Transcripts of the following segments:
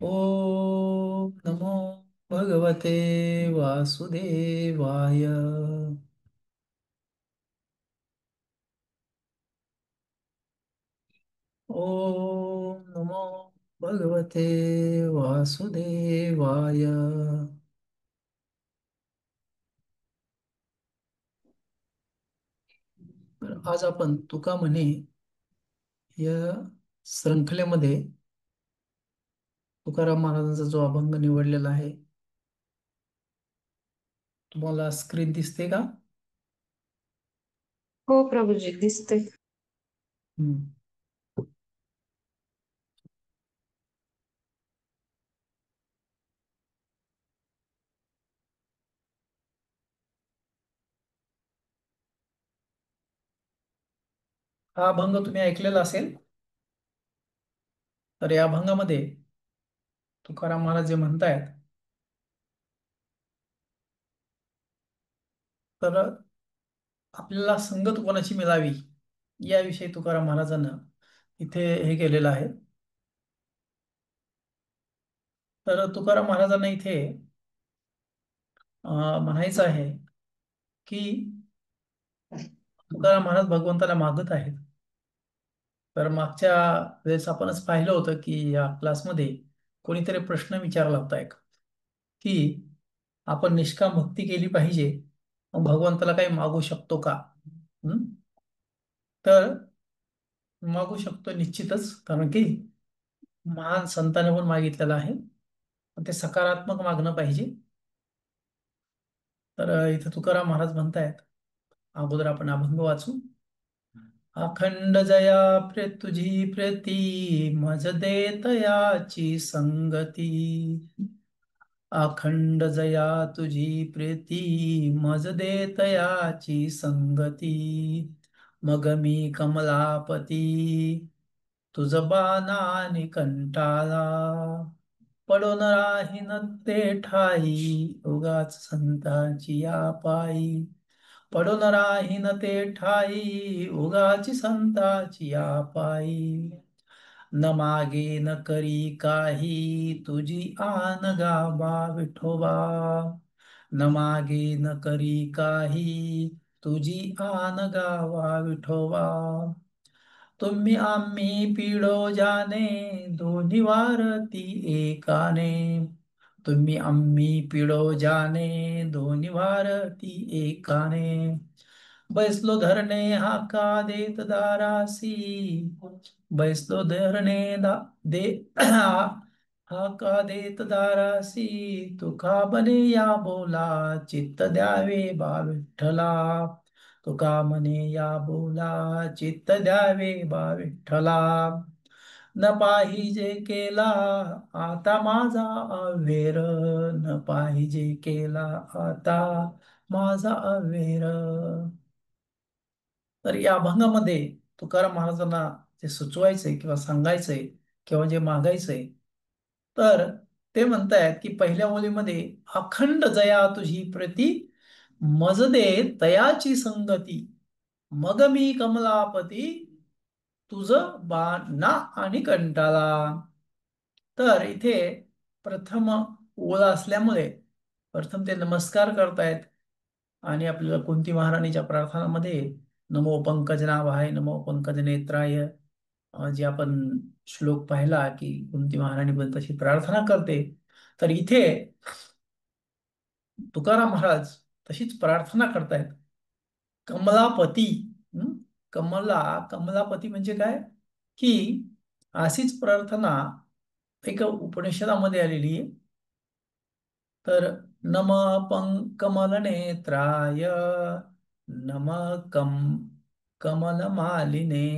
ओम नमो भगवते वासुदेवाय। ओम नमो भगवते वासुदेवाय। तर आज आपण तुका म्हणे या शृंखलेमध्ये तुकाराम महाराजांचा जो अभंग निवडलेला आहे, तुम्हाला स्क्रीन दिसते का? हो प्रभूजी दिसते. हम्म. हा अभंग तुम्ही ऐकलेला असेल. तर या अभंगामध्ये तुकाराम महाराज जे म्हणतायत, तर आपल्याला संगत कोणाची मिळावी याविषयी तुकाराम महाराजांना इथे हे केलेलं आहे. तर तुकाराम महाराजांना इथे म्हणायचं आहे की तुकाराम महाराज भगवंताला मागत आहेत. तर मागच्या वेळेस आपणच पाहिलं होतं की या क्लासमध्ये कोणीतरी प्रश्न विचारला होता एक, की आपण निष्काम भक्ती केली पाहिजे, मग भगवंताला काही मागू शकतो का? हं? तर मागू शकतो निश्चितच, कारण की महान संतांनी पण मागितलेलं आहे. पण ते सकारात्मक मागणं पाहिजे. तर इथं तुकाराम महाराज म्हणतायत, अगोदर आपण अभंग वाचू. अखंड जया तुझी प्रीती, मज देत याची संगती. अखंड जया तुझी प्रीती, मज देत याची संगती. मग मी कमलापती, तुझ बाणाने कंटाळा. पडून राहीन ते ठाई, उगाच संतांची या पायी. पडून राहीन ते ठाई, उगाची संतांची या पायी. न मागे न करी काही, तुझी आन गावा विठोबा. न मागे न करी काही, तुझी आन गावा विठोबा. तुम्ही आम्ही पिढो जाने, दोन्ही वारती एकाने. तुम्ही आम्ही पिढो जाने, दोन्ही भारती एकाने. बैसलो धरणे हाका देत दारासी. बैसलो धरणे दे हाका देत दारासी. तुका बने या बोला, चित्त द्यावे बा विठ्ठला. तुका म्हणे या बोला, चित्त द्यावे बा विठ्ठला. न पाहिजे केला आता माझा अव्हेर, न पाहिजे केला आता माझा अव्हेर. तर या अभंगामध्ये तुकाराम महाराजांना जे सुचवायचंय किंवा सांगायचंय किंवा जे मागायचंय, तर ते म्हणतायत की पहिल्या ओळीमध्ये अखंड जया तुझी प्रती, मज दे तयाची संगती. मग मी कमलापती, तुझ बाणा आणि कंटाळा. तर इथे प्रथम ओळ असल्यामुळे प्रथम ते नमस्कार करतायत. आणि आपल्याला कुंती महाराणीच्या प्रार्थनामध्ये नमो पंकजनाभाय, नमो पंकज नेत्राय, जे आपण श्लोक पाहिला की कुंती महाराणी पण तशी प्रार्थना करते. तर इथे तुकाराम महाराज तशीच प्रार्थना करतायत. कमलापती. हं? कमलापती म्हणजे काय? की अशीच प्रार्थना एक उपनिषदामध्ये आलेली आहे. तर नम कमल नेत्राय, नम कम कमलमालिने,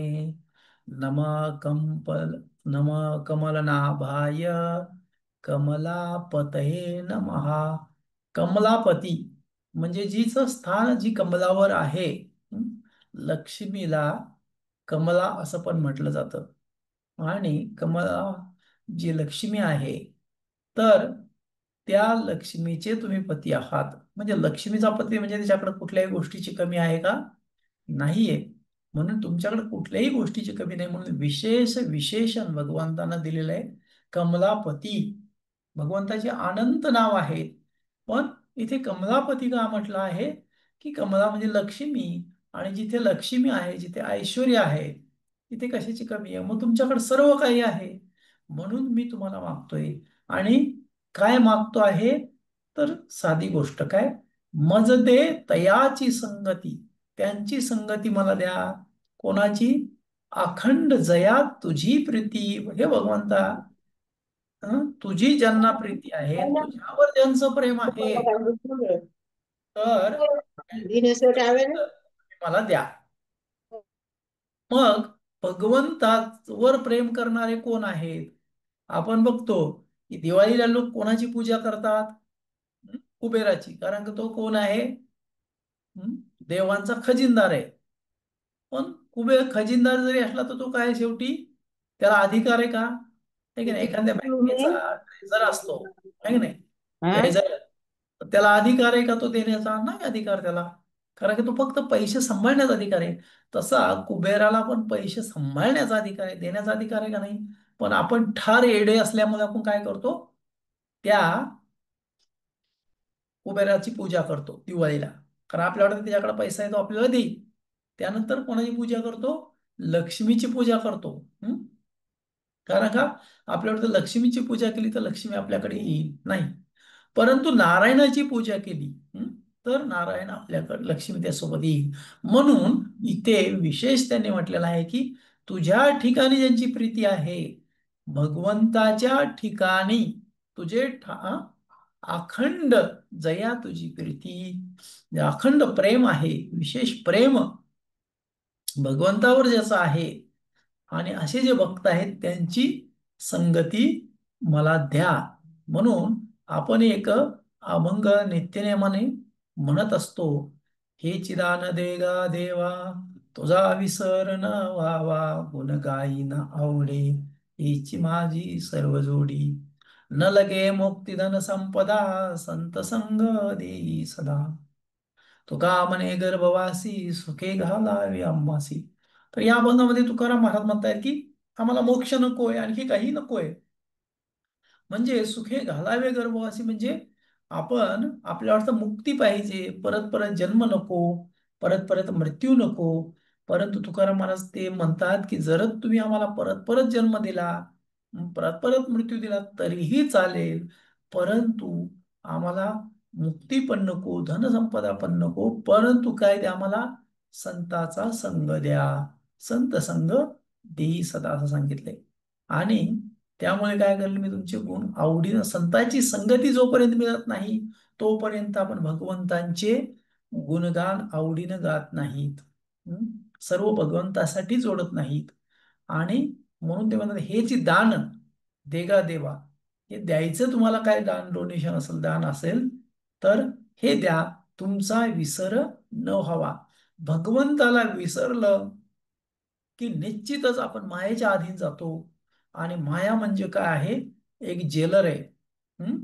नम कंपल नम कमलनाभाय, कमलापतये नमः. कमलापती म्हणजे जीचं स्थान जी कमलावर आहे. हं? लक्ष्मीला कमला असं पण म्हटलं जातं. आणि कमला जी लक्ष्मी आहे, तर त्या लक्ष्मीचे तुम्ही पती आहात. म्हणजे लक्ष्मीचा पती म्हणजे त्याच्याकडे कुठल्याही गोष्टीची कमी आहे का? नाहीये. म्हणून तुमच्याकडे कुठल्याही गोष्टीची कमी नाही, म्हणून विशेष विशेषण भगवंतांना दिलेलं आहे. कमलापती. भगवंताचे अनंत नाव आहेत, पण इथे कमलापती का म्हटलं आहे? की कमला म्हणजे लक्ष्मी, आणि जिथे लक्ष्मी आहे, जिथे ऐश्वर्य आहे, तिथे कशाची कमी आहे? मग तुमच्याकडे सर्व काही आहे, म्हणून मी तुम्हाला मागतोय. आणि काय मागतो आहे? तर साधी गोष्ट काय? मज दे तयाची संगती, त्यांची संगती मला द्या. कोणाची? अखंड जया तुझी प्रीती. हे भगवंता, तुझी ज्यांना प्रीती आहे, तुझ्यावर ज्यांचं प्रेम आहे, तर त्यांची संगती तुम्ही मला द्या. मग भगवंतावर प्रेम करणारे कोण आहेत? आपण बघतो की दिवाळीला लोक कोणाची पूजा करतात? कुबेराची. कारण की तो कोण आहे? देवांचा खजिनदार आहे. पण कुबेर खजिनदार जरी असला तर तो काय शेवटी, त्याला अधिकार आहे का? आहे की नाही? एखाद्या बँकेचा ट्रेझर असतो, आहे की नाही? ट्रेझर, त्याला अधिकार आहे का तो देण्याचा? नाही अधिकार त्याला. कारण की तो फक्त पैसे सांभाळण्याचा अधिकार आहे. तसा कुबेराला पण पैसे सांभाळण्याचा अधिकार आहे, देण्याचा अधिकार आहे का नाही? पण आपण ठार येडे असल्यामुळे आपण काय करतो? त्या कुबेराची पूजा करतो दिवाळीला. कारण आपल्याला वाटतं त्याच्याकडे पैसा आहे, तो आपल्याला देईल. त्यानंतर कोणाची पूजा करतो? लक्ष्मीची पूजा करतो. कारण का? आपल्याला वाटतं लक्ष्मीची पूजा केली तर लक्ष्मी आपल्याकडे येईल, नाही. परंतु नारायणाची पूजा केली, तर नारायण आपल्याकडे, लक्ष्मी त्यासोबत येईल. म्हणून इथे विशेष त्यांनी म्हटलेलं आहे की तुझ्या ठिकाणी ज्यांची प्रीती आहे, भगवंताच्या ठिकाणी तुझे अखंड जया तुझी प्रीती, अखंड प्रेम आहे, विशेष प्रेम भगवंतावर ज्याचं आहे, आणि असे जे भक्त आहेत त्यांची संगती मला द्या. म्हणून आपण एक अभंग नित्यनेमाने म्हणत असतो, हे चिदान देगा देवा, तुझा विसर न व्हावा, गुण गायीन आवडे, हीची माझी सर्व जोडी. न लगे मुक्ती धन संपदा, संत संग देई सदा. तुका म्हणे गर्भवासी, सुखे घालावे आम्हासी. तर या अभंगामध्ये तुकाराम महाराज म्हणतायत की आम्हाला मोक्ष नकोय, आणखी काही नकोय. म्हणजे सुखे घालावे गर्भवासी म्हणजे आपण, आपल्या वाटतं मुक्ती पाहिजे, परत परत जन्म नको, परत परत मृत्यू नको. परंतु तुकाराम महाराज ते म्हणतात की जर तुम्ही आम्हाला परत परत जन्म दिला, परत परत मृत्यू दिला तरीही चालेल, परंतु आम्हाला मुक्ती पण नको, धनसंपदा पण नको, परंतु काय द्या आम्हाला? संताचा संग द्या. संत संग देई सदा, असं सांगितलंय. आणि त्यामुळे काय करेल मी? तुमचे गुण आवडीनं, संतांची संगती जोपर्यंत मिळत नाही तोपर्यंत आपण भगवंतांचे गुणगान आवडीनं गात नाहीत. हं? सर्व भगवंतासाठी जोडत नाहीत. आणि म्हणून ते म्हणतात, हे जे दान देगा देवा, हे द्यायचं तुम्हाला काय दान, डोनेशन असेल, दान असेल, तर हे द्या, तुमचा विसर न व्हावा. भगवंताला विसरलं की निश्चितच आपण मायेच्या अधीन जातो. आणि माया म्हणजे काय आहे? एक जेलर आहे. हं?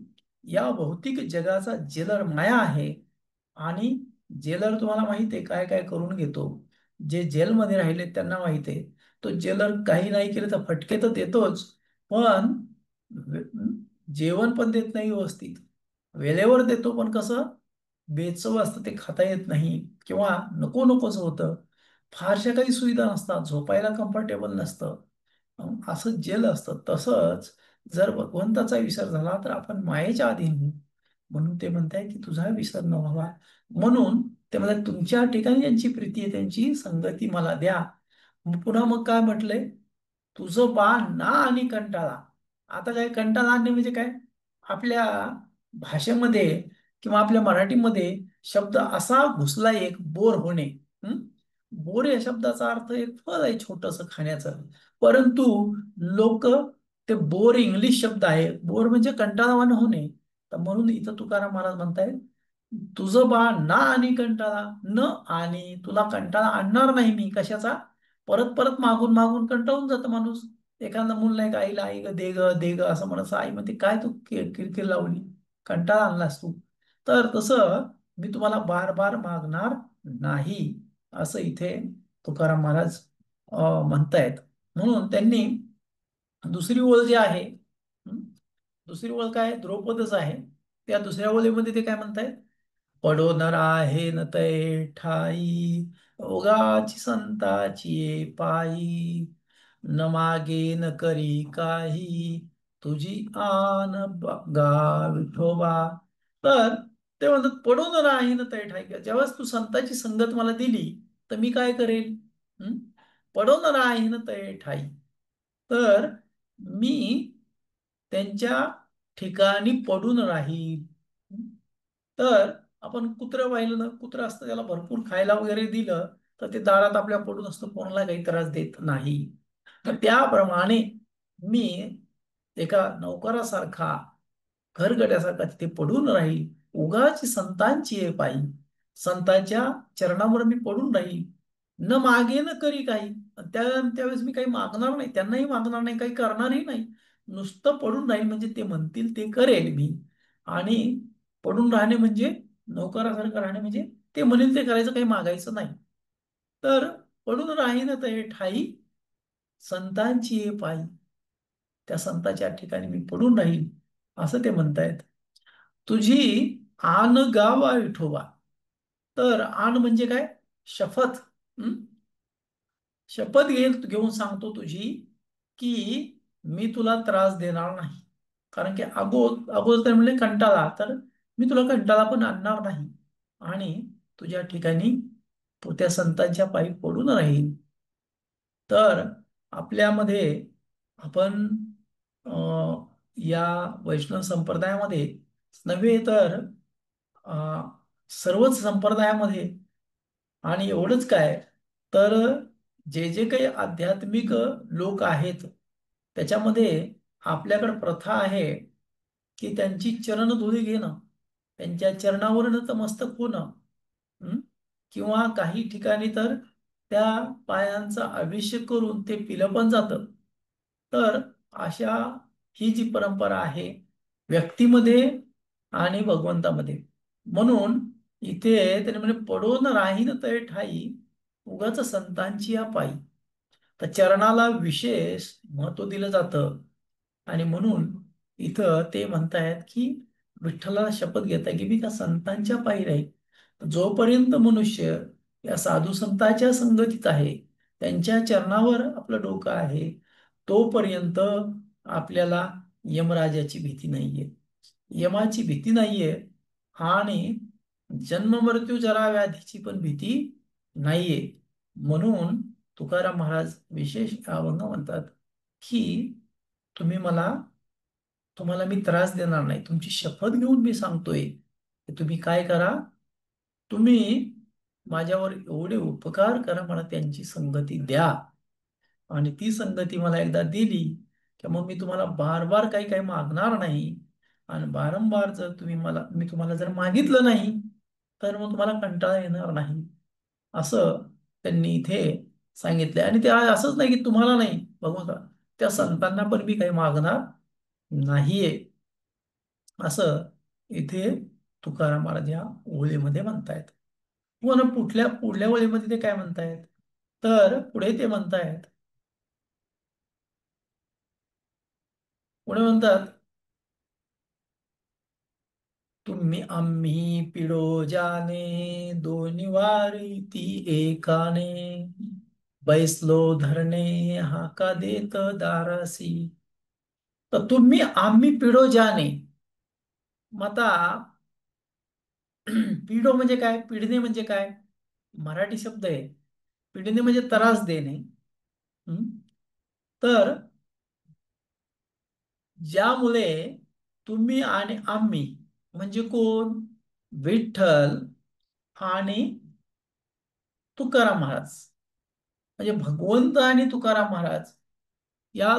या भौतिक जगाचा जेलर माया आहे. आणि जेलर तुम्हाला माहित आहे काय काय करून घेतो? जे जेलमध्ये राहिले त्यांना माहित आहे. तो जेलर काही नाही केलं तर फटके तर देतोच, पण जेवण पण देत नाही व्यवस्थित. वेळेवर देतो पण कसं? बेचव असतं, ते खाता येत नाही, किंवा नको नकोच होतं. फारशा काही सुविधा नसतात, झोपायला कम्फर्टेबल नसतं. असं जेल असतं. तसंच जर भगवंताचा विसर झाला तर आपण मायेच्या अधीन होऊ. म्हणून ते म्हणताय की तुझा विसर न व्हावा. म्हणून ते म्हणतात तुमच्या ठिकाणी ज्यांची प्रीती आहे त्यांची संगती मला द्या. पुन्हा मग काय म्हटलंय? तुझं बा ना आणि कंटाळा. आता काय कंटाळा आणणे म्हणजे काय? आपल्या भाषेमध्ये किंवा आपल्या मराठीमध्ये शब्द असा घुसला एक, बोर होणे. हं? बोर या शब्दाचा अर्थ एक फळ आहे छोटस खाण्याचं. परंतु लोक ते बोर इंग्लिश शब्द आहे, बोर म्हणजे कंटाळवाणं होणे. तर म्हणून इथं तुकाराम महाराज म्हणतायत, तुझं बा ना आणि कंटाळा, न आणि तुला कंटाळा आणणार नाही मी. कशाचा? परत परत मागून मागून कंटाळून जातं माणूस. एखादा मूल नाही का, आईला आई ग दे ग दे ग असं म्हणत, आई म्हणते काय तू किरकिर लावली, कंटाळा आणलास तू. तर तसं मी तुम्हाला बार बार मागणार नाही, असं इथे तुकाराम महाराज म्हणतायत. म्हणून त्यांनी दुसरी ओळ जी आहे, दुसरी ओळ काय द्रौपदच आहे. त्या दुसऱ्या ओळीमध्ये ते काय म्हणतायत? पडो न राहे न तै ठाई, ओगाची संताची ये पायी, न मागे न करी काही, तुझी आन गा विठोबा. तर ते म्हणतात पडो न राही न तै ठाई, जेव्हाच तू संतांची संगत मला दिली तर मी काय करेल? हं? पडो न राही न तै ठाई, तर मी त्यांच्या ठिकाणी पडून राहील. तर आपण कुत्रं पाहिलं ना, कुत्रं असतं त्याला भरपूर खायला वगैरे दिलं तर ते दारात आपल्या पडून असतं, कोणाला काही त्रास देत नाही. तर त्याप्रमाणे मी एका नौकरासारखा, घरगड्यासारखा तिथे पडून राहील, उगाच संतांची आहे पायी, संतांच्या चरणावर मी पडून राहील, न मागे न करी काही. त्यावेळेस मी काही मागणार नाही, त्यांनाही मागणार नाही, काही करणारही नाही, नुसतं पडून राहील, म्हणजे ते म्हणतील ते करेल मी. आणि पडून राहणे म्हणजे नोकरासारखं राहणे म्हणजे ते म्हणेल ते करायचं, काही मागायचं नाही. तर पडून राहीन ते ठाई, संतांची ये पायी, त्या संतांच्या ठिकाणी मी पडून राहील, असं ते म्हणतायत. तुझी आन गावा विठोबा. तर आन म्हणजे काय? शपथ. हं? शपथ घेऊन सांगतो तुझी, की मी तुला त्रास देणार नाही. कारण की अगोदर ते म्हणले कंटाळा, तर मी तुला कंटाळा पण आणणार नाही, आणि तुझ्या ठिकाणी त्या संतांच्या पायी पडून राहील. तर आपल्यामध्ये आपण या वैष्णव संप्रदायामध्ये नव्हे तर अ, सर्वच संप्रदायामध्ये, आणि एवढंच काय, तर जे जे काही आध्यात्मिक लोक आहेत त्याच्यामध्ये आपल्याकडे प्रथा आहे की त्यांची चरणधुळी घेणं, त्यांच्या चरणावर नतमस्तक होणं. हं? किंवा काही ठिकाणी तर त्या पायांचा अभिषेक करून ते पिलं पण जातं. तर अशा ही जी परंपरा आहे व्यक्तीमध्ये आणि भगवंतामध्ये, म्हणून इथे त्याने म्हणजे पडून राहीन तै ठाई, उगाच संतांची या पायी. तर चरणाला विशेष महत्व दिलं जातं, आणि म्हणून इथं ते म्हणतायत की विठ्ठलाला शपथ घेताय की मी त्या संतांच्या पायी राहील. जोपर्यंत मनुष्य या साधू संतांच्या संगतीत आहे, त्यांच्या चरणावर आपलं डोकं आहे, तोपर्यंत आपल्याला यमराजाची भीती नाहीये, यमाची भीती नाहीये, आणि जन्म मृत्यू जरा व्याधीची पण भीती नाहीये. म्हणून तुकाराम महाराज विशेष अभंग म्हणतात की तुम्ही तुम्हाला मी त्रास देणार नाही, तुमची शपथ घेऊन मी सांगतोय की तुम्ही काय करा, तुम्ही माझ्यावर एवढे उपकार करा, मला त्यांची संगती द्या, आणि ती संगती मला एकदा दिली की मग मी तुम्हाला बार बार काही काही मागणार नाही. आणि वारंवार जर मी तुम्हाला जर मागितलं नाही तर मग तुम्हाला कंटाळा येणार नाही, असं त्यांनी इथे सांगितलंय. आणि ते असंच नाही की तुम्हाला नाही, बघू का, त्या संतांना पण मी काही मागणार नाहीये, असं इथे तुकाराम महाराज या ओळीमध्ये म्हणतायत. पुन्हा पुढल्या पुढल्या ओळीमध्ये ते काय म्हणतायत, तर पुढे ते म्हणतायत, पुढे म्हणतात, तुम्ही आम्ही पिढो जाने, दोन्ही वारी ती एकाने, बैसलो धरणे हाका देत दारासी. तर तुम्ही आम्ही पिढो जाने, मग आता पिढो म्हणजे काय, पिढणे म्हणजे काय, मराठी शब्द आहे. पिढणे म्हणजे त्रास देणे. हं? तर ज्यामुळे तुम्ही आणि आम्ही म्हणजे कोण, विठ्ठल आणि तुकाराम महाराज, म्हणजे भगवंत आणि तुकाराम महाराज, या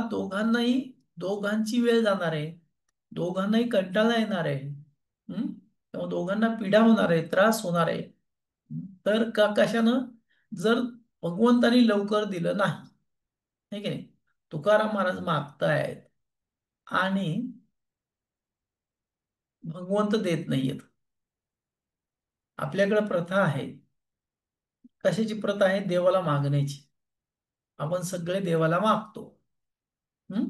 दोघांची वेळ जाणार आहे, दोघांनाही कंटाळा येणार आहे. तेव्हा दोघांना पीडा होणार आहे, त्रास होणार आहे. तर कशानं, जर भगवंतानी लवकर दिलं नाही, है की नाही, तुकाराम महाराज मागतायत आणि भगवंत देत नाहीयेत. आपल्याकडे प्रथा आहे. कशाची प्रथा आहे? देवाला मागण्याची. आपण सगळे देवाला मागतो. हं?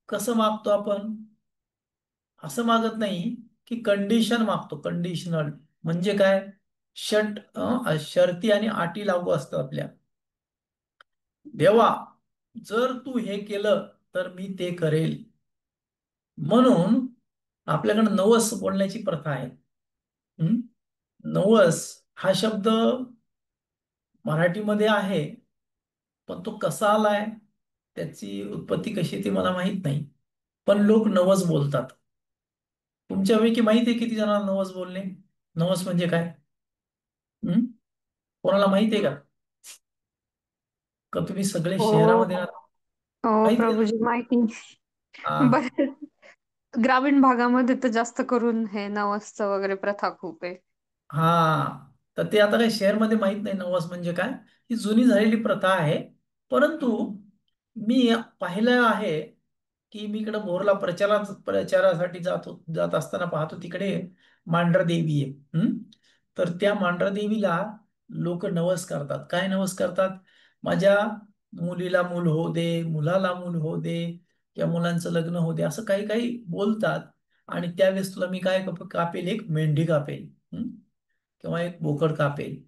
कसं मागतो आपण? असं मागत नाही की कंडिशन मागतो. कंडिशनल म्हणजे काय? शर्ती आणि अटी लागू असतात आपल्या. देवा, जर तू हे केलं तर मी ते करेल. म्हणून आपल्याकडे नवस बोलण्याची प्रथा आहे. हं? नवस हा शब्द मराठीमध्ये आहे, पण तो कसा आलाय, त्याची उत्पत्ती कशी ती मला माहित नाही. पण लोक नवस बोलतात. तुमच्यापैकी माहिती आहे किती जणांना नवस बोलणे? नवस म्हणजे काय? हं? कोणाला माहिती आहे का? का तुम्ही सगळे हो. शहरामध्ये राहता? हो माहिती आहे प्रभूजी, माहिती. ना? बरेच ग्रामीण भागामध्ये तर जास्त करून हे नवसचं वगैरे प्रथा खूप आहे. हा. तर ते आता काही शहरमध्ये माहित नाही नवस म्हणजे काय. ही जुनी झालेली प्रथा आहे. परंतु मी पाहिलं आहे की मी इकडे भोरला प्रचारासाठी जात असताना पाहतो तिकडे मांढरा देवी आहे. तर त्या मांढरा देवीला लोक नवस करतात. काय नवस करतात? माझ्या मुलीला मूल होऊ दे, मुलाला मूल होऊ दे, किंवा मुलांचं लग्न होऊ दे, असं काही काही बोलतात. आणि त्यावेळेस तुला मी काय कापेल? एक मेंढी कापेल. किंवा एक बोकड कापेल.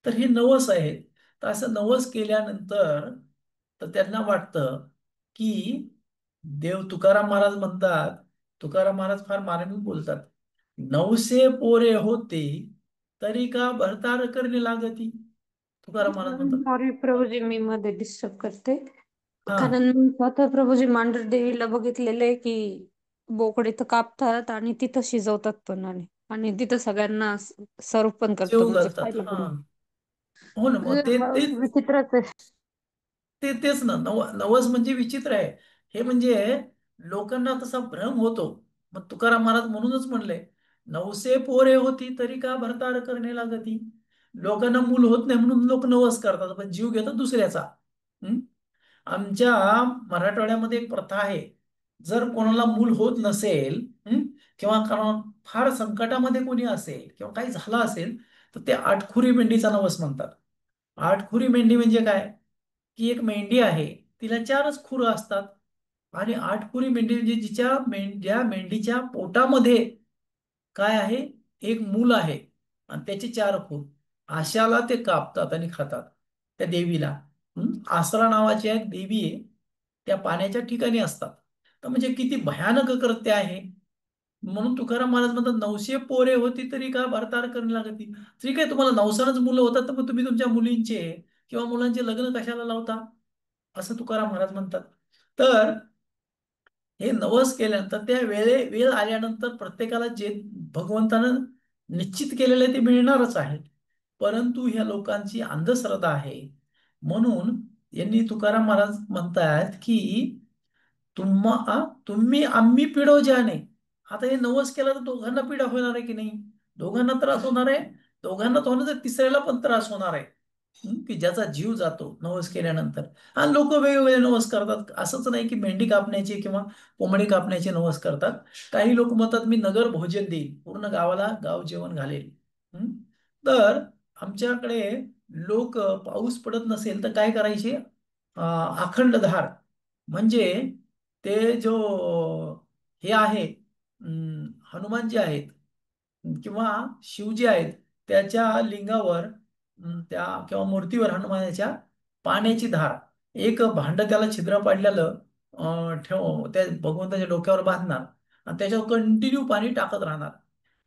तर हे नवस आहेत. तर असं नवस केल्यानंतर तर त्यांना वाटतं की देव, तुकाराम महाराज म्हणतात, तुकाराम महाराज फार मार्मिक बोलतात. नवसे पोरे होते तरी का भरतार करणे लागती. तुकाराम महाराज म्हणतात. सॉरी प्रभूजी, मी मध्ये डिस्टर्ब करते. हा. कारण मी स्वतः प्रभूजी मांढर देवीला बघितलेलं आहे की बोकड इथं कापतात आणि तिथं शिजवतात पण, आणि तिथं सगळ्यांना सर्व पण करतात, जेव म्हणजे घालतात. खायला हा. पण. हो ना, मग ते ते विचित्रच आहे. तेच ना. नवस म्हणजे विचित्र आहे. हे म्हणजे लोकांना तसा भ्रम होतो. मग तुकाराम महाराज म्हणूनच म्हणले, नवसे पोरे होती तरी का भरतार करणे लागती. लोकांना मूल होत नाही म्हणून लोक नवस करतात, पण जीव घेतात दुसऱ्याचा. हं? आमच्या मराठवाड्यामध्ये एक प्रथा आहे. जर कोणाला मूल होत नसेल, किंवा कारण फार संकटामध्ये कोणी असेल किंवा काही झालं असेल, तर ते आठखुरी मेंढीचा नवस म्हणतात. आठखुरी मेंढी म्हणजे काय? की एक मेंढी आहे, तिला चारच खुरं असतात. आणि आठखुरी मेंढी म्हणजे ज्या मेंढीच्या पोटामध्ये काय आहे? एक मूल आहे आणि त्याचे चार खूर. अशाला ते कापतात आणि खातात. त्या देवीला आसरा नावाची एक देवी आहे, त्या पाण्याच्या ठिकाणी असतात. तर म्हणजे किती भयानक कृत्य आहे. म्हणून तुकाराम महाराज म्हणतात, नवशे पोरे होती तरी का भरतार करणे लागती. ठीक आहे, तुम्हाला नवसानच मुलं होतात, तर मग तुम्ही तुमच्या मुलींचे किंवा मुलांचे लग्न कशाला लावता? असं तुकाराम महाराज म्हणतात. तर हे नवस केल्यानंतर त्या वेळ आल्यानंतर प्रत्येकाला जे भगवंतानं निश्चित केलेलं आहे ते मिळणारच आहे. परंतु ह्या लोकांची अंधश्रद्धा आहे. म्हणून यांनी तुकाराम महाराज म्हणतात की तुम्ही आम्ही पिढो ज्याने. आता हे नवस केला तर दोघांना पीडा होणार आहे की नाही? दोघांना त्रास होणार आहे. दोघांना तो होणार, तर तिसऱ्याला पण त्रास होणार आहे. की ज्याचा जीव जातो नवस केल्यानंतर. आणि लोक वेगवेगळे नवस करतात. असंच नाही की मेंढी कापण्याचे किंवा कोंबडी कापण्याचे नवस करतात. काही लोक म्हणतात मी नगर भोजन देईल, पूर्ण गावाला गाव जेवण घालेल. हं? तर आमच्याकडे लोक पाऊस पडत नसेल तर काय करायचे? अखंड धार म्हणजे ते जो हे आहे, हनुमानजी आहेत किंवा शिवजी आहेत, त्याच्या लिंगावर, त्या किंवा मूर्तीवर हनुमानाच्या पाण्याची धार, एक भांड त्याला छिद्र पाडलेलं ठेव त्या भगवंताच्या डोक्यावर बांधणार आणि त्याच्यावर कंटिन्यू पाणी टाकत राहणार.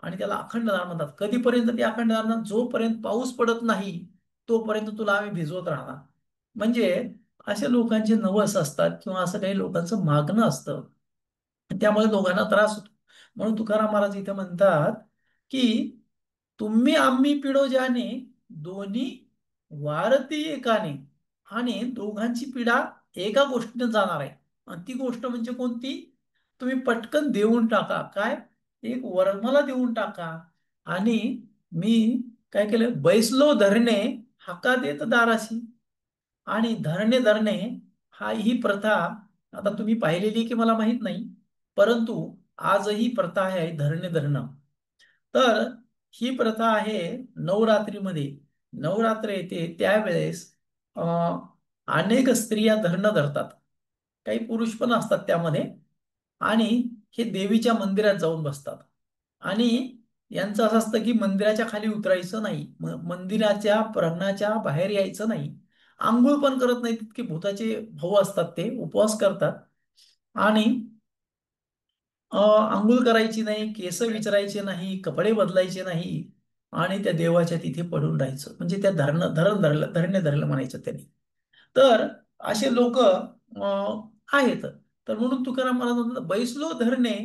आणि त्याला अखंड धार म्हणतात. कधीपर्यंत ती अखंड धार ना? जोपर्यंत पाऊस पडत नाही तोपर्यंत तुला आम्ही भिजवत राहणार. म्हणजे अशा लोकांचे नवस असतात किंवा असं काही लोकांचं मागणं असतं. त्यामुळे दोघांना त्रास होतो. म्हणून तुकाराम महाराज इथे म्हणतात की तुम्ही आम्ही पिढो ज्याने, दोन्ही वारती एकाने. आणि दोघांची पीडा एका गोष्टीने जाणार आहे. आणि ती गोष्ट म्हणजे कोणती? तुम्ही पटकन देऊन टाका. काय? एक वर मला देऊन टाका. आणि मी काय केलं? बैसलो धरणे हाका देत दाराशी. आणि धरणे धरणे ही प्रथा आता तुम्ही पाहिलेली की मला माहित नाही, परंतु आजही प्रथा आहे धरणे धरणं. तर ही प्रथा आहे नवरात्रीमध्ये. नवरात्र येते त्यावेळेस अनेक स्त्रिया धरणं धरतात. काही पुरुष पण असतात त्यामध्ये. आणि हे देवीच्या मंदिरात जाऊन बसतात. आणि यांचं असं असतं की मंदिराच्या खाली उतरायचं नाही, मंदिराच्या प्रांगणाच्या बाहेर यायचं नाही, आंघोळ पण करत नाहीत. इतके भूताचे भाऊ असतात, ते उपवास करतात. आणि आंघोळ करायची नाही, केस विचरायचे नाही, कपडे बदलायचे नाही, आणि त्या देवाच्या तिथे पडून राहायचं. म्हणजे त्या धरणे धरलं म्हणायचं त्यांनी. तर असे लोक आहेत. तर म्हणून तुकाराम मला म्हणतात, बैसलो धरणे,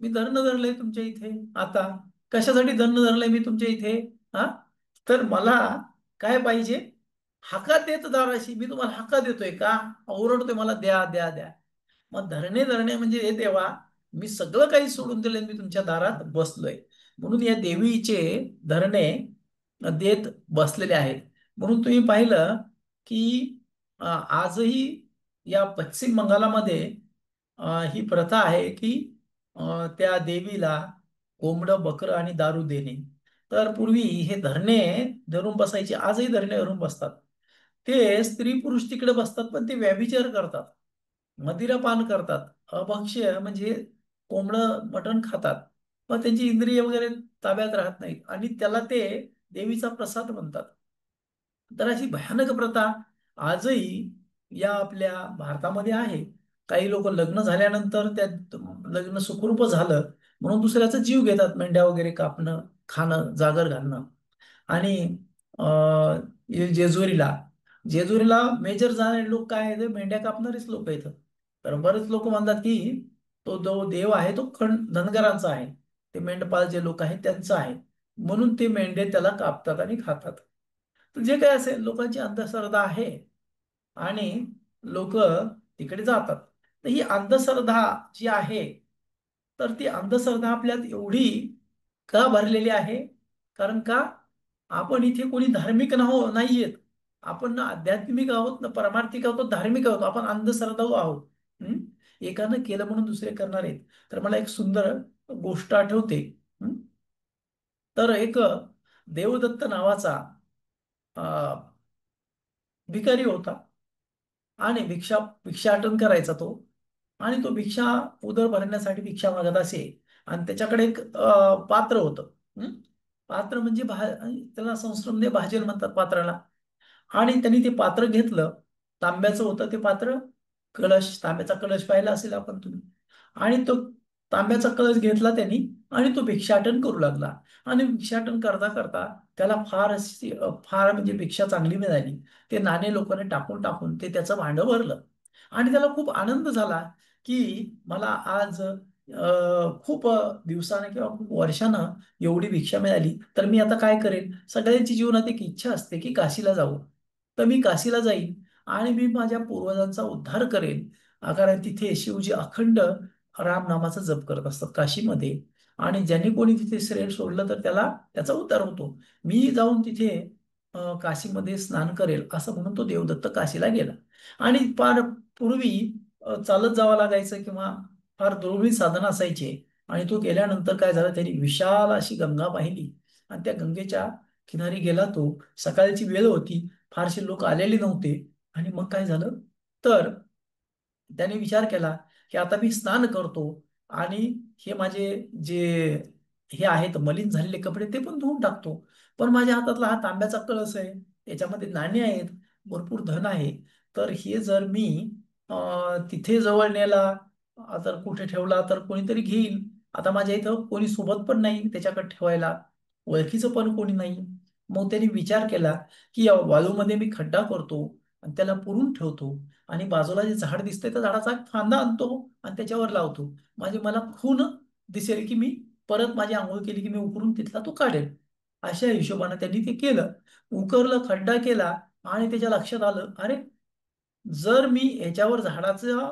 मी धरणं धरलंय तुमच्या इथे. आता कशासाठी धरणं धरलंय मी तुमच्या इथे? हा, तर मला काय पाहिजे? हाका देत दाराशी. मी तुम्हाला हाका देतोय का? ओरडतोय मला, द्या द्या द्या. मग धरणे धरणे म्हणजे हे देवा, मी सगळं काही सोडून दिले, मी तुमच्या दारात बसलोय. म्हणून या देवीचे धरणे देत बसलेले आहेत. म्हणून तुम्ही पाहिलं की आजही या पश्चिम बंगालामध्ये ही प्रथा आहे की त्या देवीला कोंबडं, बकरं आणि दारू देणे. तर पूर्वी हे धरणे धरून बसायचे, आजही धरणे धरून बसतात. ते स्त्री पुरुष तिकडे बसतात, पण ते व्यभिचार करतात, मदिरापान करतात, अभक्ष्य म्हणजे कोंबडं मटण खातात. मग त्यांची इंद्रिय वगैरे ताब्यात राहत नाहीत, आणि त्याला ते देवीचा प्रसाद म्हणतात. तर अशी भयानक प्रथा आजही या आपल्या भारतामध्ये आहे. काही लोक लग्न झाल्यानंतर त्या लग्न सुखरूप झालं म्हणून दुसऱ्याचा जीव घेतात, मेंढ्या वगैरे कापणं, खाणं, जागर घालणं. आणि हे जेजुरीला जेजुरीला मेजर जाणारे लोक काय आहेत? मेंढ्या कापणारेच लोक आहेत. तर बरेच लोक म्हणतात की तो जो देव आहे तो धनगरांचा आहे, ते मेंढपाळ जे लोक आहेत त्यांचा आहे, म्हणून ते मेंढे त्याला कापतात आणि खातात. तर जे काय असेल, लोकांची अंधश्रद्धा आहे, आणि लोक तिकडे जातात. तर ही अंधश्रद्धा जी आहे, तर ती अंधश्रद्धा आपल्यात एवढी का भरलेली आहे? कारण का आपण इथे कोणी धार्मिक नाहीयेत. आपण ना आध्यात्मिक आहोत, ना परमार्थिक आहोत, धार्मिक आहोत. आपण अंधश्रद्धाळू आहोत. हं? एकानं केलं म्हणून दुसरे करणार आहेत. तर मला एक सुंदर गोष्ट आठवते. हं? तर एक देवदत्त नावाचा भिकारी होता, आणि भिक्षाटन करायचा तो. आणि तो भिक्षा उदर भरण्यासाठी भिक्षा मागत असे. आणि त्याच्याकडे एक पात्र होतं. हं? पात्र म्हणजे त्याला संस्कृतमध्ये भाजन म्हणतात पात्राला. आणि त्यांनी ते पात्र घेतलं. तांब्याचं होतं ते पात्र. तांब्याचा कलश पाहिला असेल आपण तुम्ही. आणि तो तांब्याचा कलश घेतला त्यांनी, आणि तो भिक्षाटन करू लागला. आणि भिक्षाटन करता करता त्याला फार म्हणजे भिक्षा चांगली मिळाली. ते नाणे लोकांनी टाकून टाकून ते त्याचं भांडं भरलं. आणि त्याला खूप आनंद झाला की मला आज खूप दिवसानं किंवा खूप वर्षानं एवढी भिक्षा मिळाली. तर मी आता काय करेन? सगळ्यांची जीवनात एक इच्छा असते की काशीला जावं. तर मी काशीला जाईन आणि मी माझ्या पूर्वजांचा उद्धार करेन. कारण तिथे शिवजी अखंड रामनामाचा जप करत असतात काशीमध्ये. आणि ज्यांनी कोणी तिथे शरीर सोडलं तर त्याचा उद्धार होतो. मी जाऊन तिथे काशीमध्ये स्नान करेल असं म्हणून तो देवदत्त काशीला गेला. आणि फार पूर्वी चालत जावं लागायचं, किंवा फार दुर्मिळ साधन असायचे. आणि तो गेल्यानंतर काय झालं, त्यांनी विशाल अशी गंगा पाहिली. आणि त्या गंगेच्या किनारी गेला तो. सकाळची वेळ होती, फारसे लोक आलेले नव्हते. आणि मग काय झालं, तर त्याने विचार केला की आता मी स्नान करतो, आणि हे माझे जे हे आहेत मलिन झालेले कपडे ते पण धुवून टाकतो. पण माझ्या हातातला हा तांब्याचा कळस आहे, याच्यामध्ये नाणी आहेत, भरपूर धन आहे. तर हे जर मी तिथे जवळ नेला, तर कुठे ठेवला तर कोणीतरी घेईल. आता माझ्या इथं कोणी सोबत पण नाही त्याच्याकडे ठेवायला, ओळखीचं पण कोणी नाही. मग त्यांनी विचार केला की या वाळूमध्ये मी खड्डा करतो, आणि त्याला पुरून ठेवतो, आणि बाजूला जे झाड दिसतंय त्या झाडाचा एक फांदा आणतो आणि त्याच्यावर लावतो. म्हणजे मला खून दिसेल की मी परत माझी आंघोळ केली की मी उकरून तिथला तो काढेल. अशा हिशोबाने त्यांनी ते केलं. उकरलं, खड्डा केला. आणि त्याच्या लक्षात आलं, अरे, जर मी याच्यावर झाडाचा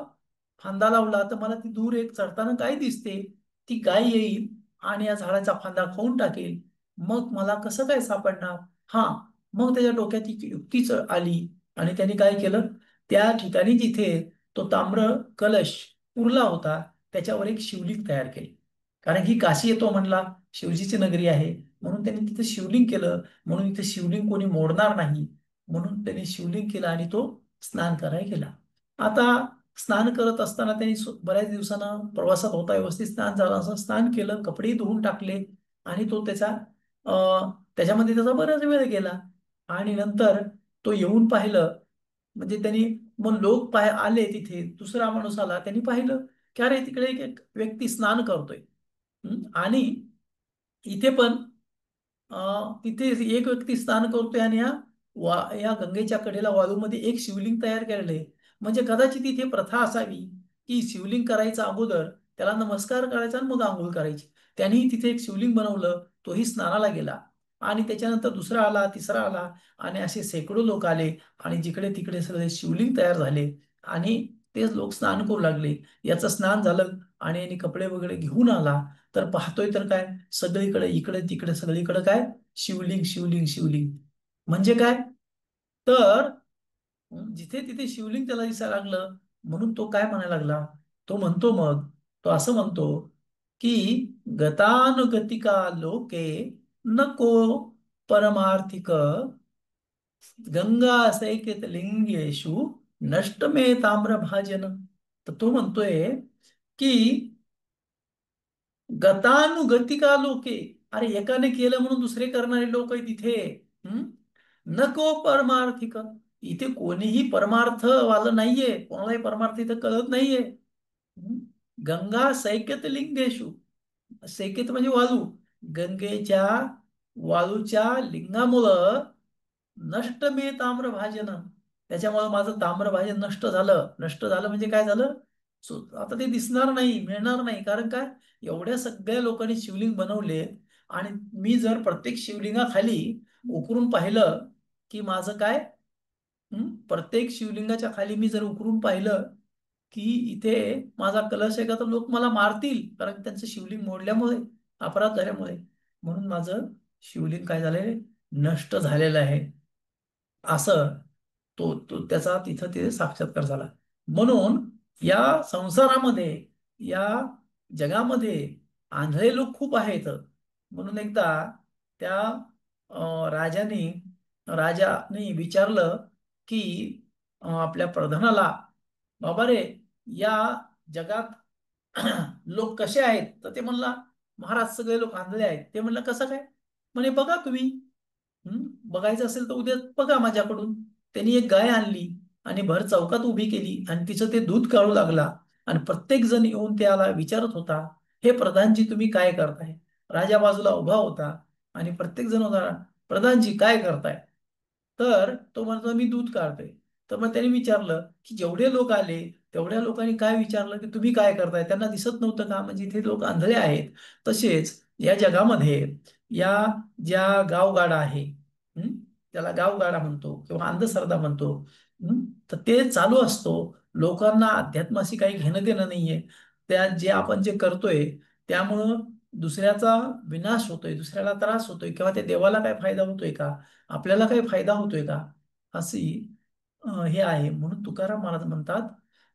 फांदा लावला तर मला ती दूर एक चढताना गाय दिसते. ती गाय येईल आणि या झाडाचा फांदा खाऊन टाकेल. मग मला कसं काय सापडणार? हा, मग त्याच्या डोक्यात ती युक्तीच आली. आणि त्याने काय केलं, त्या ठिकाणी जिथे तो ताम्र कलश उरला होता त्याच्यावर एक शिवलिंग तयार केले. कारण की काशी येतो म्हणला, शिवजीची नगरी आहे, म्हणून त्यांनी तिथे शिवलिंग केलं. म्हणून इथे शिवलिंग कोणी मोडणार नाही, म्हणून त्यांनी शिवलिंग केलं आणि तो स्नान करायला गेला. आता स्नान करत असताना त्यांनी बऱ्याच दिवसानं प्रवासात होता, व्यवस्थित स्नान झालं, असं स्नान केलं, कपडे धुवून टाकले आणि तो त्याच्यामध्ये त्याचा बराच वेळ गेला. आणि नंतर तो येऊन पाहिलं, म्हणजे त्यांनी, मग लोक आले तिथे, दुसरा माणूस आला, त्यांनी पाहिलं की अरे तिकडे एक एक व्यक्ती स्नान करतोय. आणि इथे पण तिथे एक व्यक्ती स्नान करतोय आणि या गंगेच्या कडेला वाळूमध्ये एक शिवलिंग तयार केलेलं आहे. म्हणजे कदाचित इथे प्रथा असावी की शिवलिंग करायचा अगोदर त्याला नमस्कार करायचा आणि मग आंघोळ करायची. त्यांनी तिथे एक शिवलिंग बनवलं, तोही स्नानाला गेला. आणि त्याच्यानंतर दुसरा आला, तिसरा आला, आणि असे शेकडो लोक आले, आणि जिकडे तिकडे सगळे शिवलिंग तयार झाले, आणि तेच लोक स्नान करू लागले. याचं स्नान झालं आणि यांनी कपडे वगैरे घेऊन आला, तर पाहतोय तर काय, सगळीकडे इकडे तिकडे सगळीकडे काय, शिवलिंग शिवलिंग शिवलिंग. म्हणजे काय, तर जिथे तिथे शिवलिंग त्याला दिसायला लागलं. म्हणून तो काय म्हणायला लागला, तो म्हणतो, मग तो असं म्हणतो की गतानुगतिका लोके नको परमार्थिक गंगा सैकेत लिंगेशु नष्टमे ताम्रभाजन. तर तो म्हणतोय की गतानुगतिका लोके, अरे एकाने केलं म्हणून दुसरे करणारे लोक आहेत इथे. हं? नको परमार्थिक, इथे कोणीही परमार्थ वालं नाहीये, कोणालाही परमार्थ इथं कळत नाहीये. हं? गंगा सैकत लिंगेशु, सैकत म्हणजे वाळू, गंगेच्या वाळूच्या लिंगामुळं नष्ट मे ताम्रभाजन, त्याच्यामुळं माझं ताम्रभाजन नष्ट झालं. नष्ट झालं म्हणजे काय झालं, आता ते दिसणार नाही, मिळणार नाही. कारण काय, एवढ्या सगळ्या लोकांनी शिवलिंग बनवले, आणि मी जर प्रत्येक शिवलिंगाखाली उकरून पाहिलं की माझं काय, प्रत्येक शिवलिंगाच्या खाली मी जर उकरून पाहिलं की इथे माझा कलश आहे का, तर लोक मला मारतील, कारण त्यांचं शिवलिंग मोडल्यामुळे, अपराध झाल्यामुळे. म्हणून माझं शिवलिंग काय झालंय, नष्ट झालेलं आहे. असं तो त्याचा तिथं ते साक्षात्कार झाला. म्हणून या संसारामध्ये, या जगामध्ये आंधळे लोक खूप आहेत. म्हणून एकदा त्या राजाने विचारलं की आपल्या प्रधानाला, बाबा रे, या जगात लोक कसे आहेत, तर ते म्हणला, महाराज सगळे लोक आंधळे आहेत. ते म्हणलं कसं काय, म्हणे बघा तुम्ही. बघायचं असेल तर उद्या बघा माझ्याकडून. त्यांनी एक गाय आणली आणि भर चौकात उभी केली, आणि तिचं ते दूध काढू लागला. आणि प्रत्येक जण येऊन त्याला विचारत होता, हे प्रधानजी तुम्ही काय करताय. राजा बाजूला उभा होता, आणि प्रत्येक जण होता, प्रधानजी काय करताय. तर तो म्हणतो मी दूध काढतोय. तर मग त्यांनी विचारलं की जेवढे लोक आले तेवढ्या लोकांनी काय विचारलं की तुम्ही काय करताय, त्यांना दिसत नव्हतं का, म्हणजे इथे लोक आंधळे आहेत. तसेच या जगामध्ये या ज्या गावगाडा आहे, हं? त्याला गावगाडा म्हणतो किंवा अंधश्रद्धा म्हणतो, हं? तर ते चालू असतो. लोकांना अध्यात्माशी काही घेणं देणं नाहीये. त्या जे आपण जे करतोय त्यामुळं दुसऱ्याचा विनाश होतोय, दुसऱ्याला त्रास होतोय, किंवा त्या देवाला काय फायदा होतोय का, आपल्याला काही फायदा होतोय का, अशी हे आहे. म्हणून तुकाराम महाराज म्हणतात,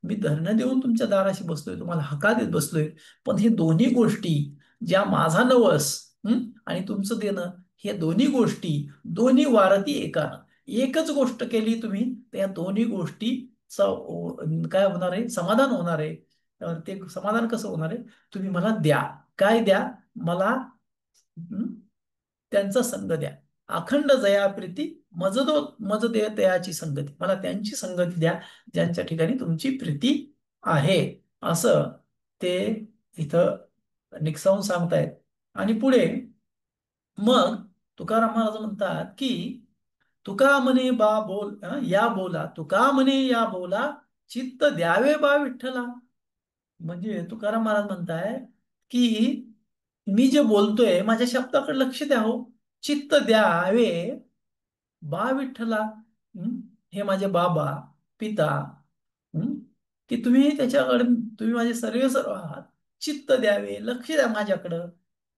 मी धरणं देऊन तुमच्या दाराशी बसलोय, तुम्हाला हका देत बसलोय, पण हे दोन्ही गोष्टी, ज्या माझा नवस आणि तुमचं देणं, हे दोन्ही गोष्टी, दोन्ही वारती एकानं, एकच गोष्ट केली तुम्ही तर या दोन्ही गोष्टीचं काय होणार आहे, समाधान होणार आहे. तर ते समाधान कसं होणार आहे, तुम्ही मला द्या. काय द्या, मला त्यांचा संग द्या. अखंड जया प्रीती मज दे तयाची संगती, मला त्यांची संगती द्या ज्यांच्या ठिकाणी तुमची प्रीती आहे. असं ते इथं निकसावून सांगतायत. आणि पुढे मग तुकाराम महाराज म्हणतात की तुका म्हणे बा बोल या बोला, तुका म्हणे या बोला, चित्त द्यावे बा विठ्ठला. म्हणजे तुकाराम महाराज म्हणताय की मी जे बोलतोय माझ्या शब्दाकडे लक्ष द्या हो, चित्त द्यावे बा विठ्ठला. हं? हे माझे बाबा, पिता, हं? की तुम्ही त्याच्याकडे, तुम्ही माझे सर्व सर्व आहात. चित्त द्यावे, लक्ष द्या माझ्याकडं.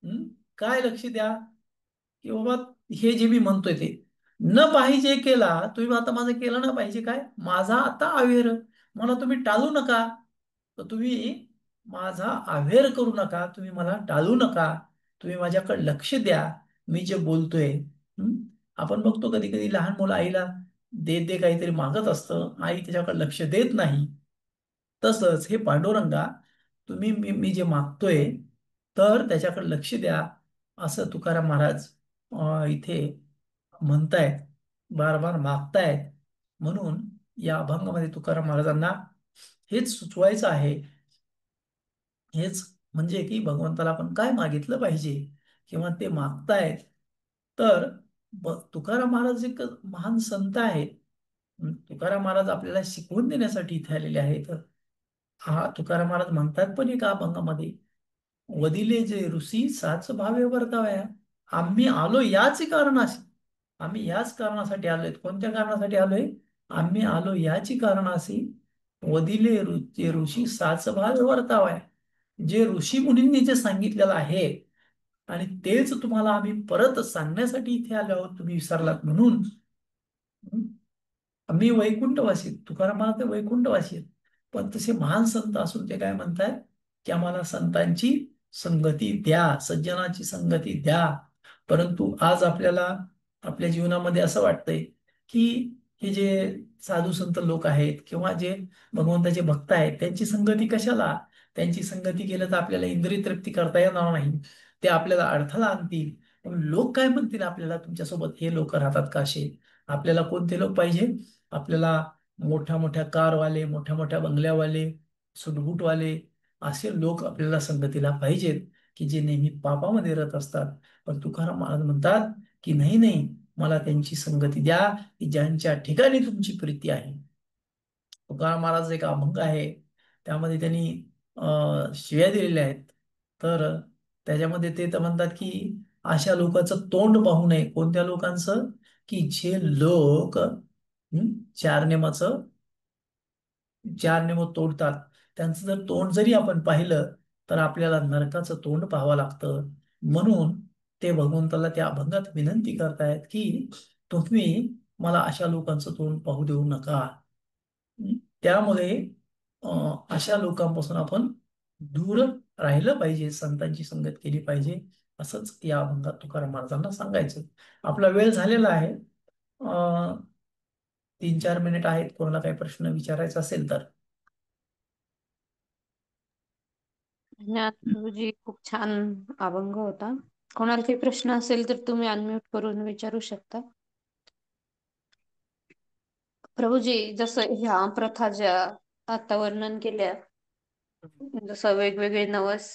हं? काय लक्ष द्या, की बाबा हे जे मी म्हणतोय ते न पाहिजे केला, तुम्ही आता माझं केलं ना पाहिजे, काय माझा आता अवेर, मला तुम्ही टाळू नका. तर तुम्ही माझा अवेर करू नका, तुम्ही मला टाळू नका, तुम्ही माझ्याकडे लक्ष द्या, मी जे बोलतोय. हं? आपण बघतो कधी कधी लहान मुलं आईला दे दे काहीतरी मागत असतं, आई त्याच्याकडे लक्ष देत नाही. तसंच हे पांडुरंगा, तुम्ही मी जे मागतोय तर त्याच्याकडे लक्ष द्या, असं तुकाराम महाराज इथे म्हणतायत, बार बार मागतायत. म्हणून या अभंगामध्ये तुकाराम महाराजांना हेच सुचवायचं आहे, हेच म्हणजे की भगवंताला आपण काय मागितलं पाहिजे किंवा ते मागतायत. तर तुकाराम महाराज एक महान संत आहेत. तुकाराम महाराज आपल्याला शिकवून देण्यासाठी इथे आलेले आहेत. हा तुकाराम महाराज म्हणतात पण एका अभंगामध्ये, वदिले जे ऋषी साच भावे वर्तावया. आम्ही आलो याच कारणाशी, आम्ही याच कारणासाठी आलोय. कोणत्या कारणासाठी आलोय? आम्ही आलो याची कारणाशी, वदिले जे ऋषी साच भावे वर्तावया. जे ऋषी मुनींनी जे सांगितलेलं आहे आणि तेच तुम्हाला आम्ही परत सांगण्यासाठी इथे आलो आहोत, तुम्ही विसरलात म्हणून. आम्ही वैकुंठवासी आहेत. तुकाराम महाराज ते वैकुंठवासी आहेत. पण तसे महान संत असून ते काय म्हणतात की आम्हाला संतांची संगती द्या, सज्जनाची संगती द्या. परंतु आज आपल्याला आपल्या जीवनामध्ये असं वाटतंय की हे जे साधू संत लोक आहेत किंवा जे भगवंताचे भक्त आहेत, त्यांची संगती कशाला? त्यांची संगती केलं तर आपल्याला इंद्रिय तृप्ती करता येणार नाही, ते आपल्याला अडथळा आणतील. पण लोक काय म्हणतील आपल्याला, तुमच्यासोबत हे लोक राहतात का असे? आपल्याला कोणते लोक पाहिजे? आपल्याला मोठ्या मोठ्या कारवाले, मोठ्या मोठ्या बंगल्यावाले, सुटबुटवाले असे लोक आपल्याला संगतीला पाहिजेत, की जे नेहमी पापामध्ये रत असतात. पण तुकाराम महाराज म्हणतात की नाही नाही, मला त्यांची संगती द्या की ज्यांच्या ठिकाणी तुमची प्रीती आहे. तुकाराम महाराज एक अभंग आहे, त्यामध्ये त्यांनी शिव्या दिलेल्या आहेत. तर त्याच्यामध्ये ते तर म्हणतात की अशा लोकांचं तोंड पाहू नये. कोणत्या लोकांचं? की जे लोक चार नेमाचं चार नेम तोडतात, त्यांचं जर तोंड जरी आपण पाहिलं तर आपल्याला नरकाचं तोंड पाहावं लागतं. म्हणून ते भगवंताला त्या अभंगात विनंती करतायत की तुम्ही मला अशा लोकांचं तोंड पाहू देऊ नका. त्यामुळे अशा लोकांपासून आपण दूर राहिलं पाहिजे, संतांची संगत केली पाहिजे, असंच या अभंगात तुकाराम महाराजांना सांगायचं. आपला वेळ झालेला आहे. 3-4 मिनिट आहेत, कोणाला काही प्रश्न विचारायचा असेल तर. धन्यवाद प्रभूजी, खूप छान अभंग होता. कोणाला काही प्रश्न असेल तर तुम्ही अनम्यूट करून विचारू शकता. प्रभूजी, जसं ह्या प्रथा ज्या आता वर्णन केल्या, जसं वेगवेगळे नवस,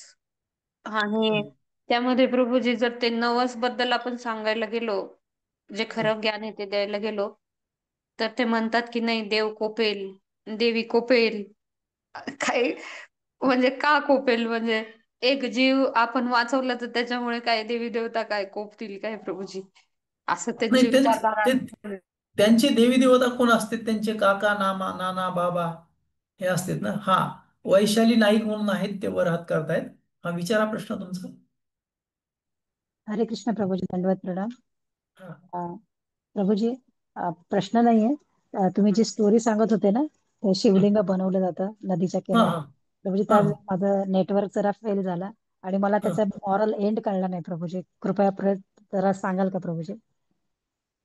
आणि त्यामध्ये प्रभूजी जर ते नवस बद्दल आपण सांगायला गेलो, जे खरं ज्ञान आहे ते द्यायला गेलो, तर ते म्हणतात की नाही, देव कोपेल, देवी कोपेल. काय म्हणजे का कोपेल? म्हणजे एक जीव आपण वाचवला तर त्याच्यामुळे काय देवी देवता काय कोपतील काय प्रभूजी? असं त्यांची नाही, विचारधारा. त्यांचे देवी देवता कोण असते? त्यांचे काका, नामा, नाना, बाबा हे असतात ना. हा, वैशाली नाईक म्हणून आहेत, ते वर हात करतायत. हा, विचारा प्रश्न तुमचा. हरे कृष्ण प्रभूजी, दंडवत प्रणाम. हा. अं, प्रभूजी, प्रश्न नाहीये. तुम्ही जी स्टोरी सांगत होते ना, ते शिवलिंग बनवलं जातं नदीच्या हा. किनारी. प्रभूजी, हा. त्या माझं नेटवर्क जरा फेल झाला आणि मला हा. त्याचा मॉरल एंड कळला नाही प्रभूजी. कृपया जरा सांगाल का प्रभूजी?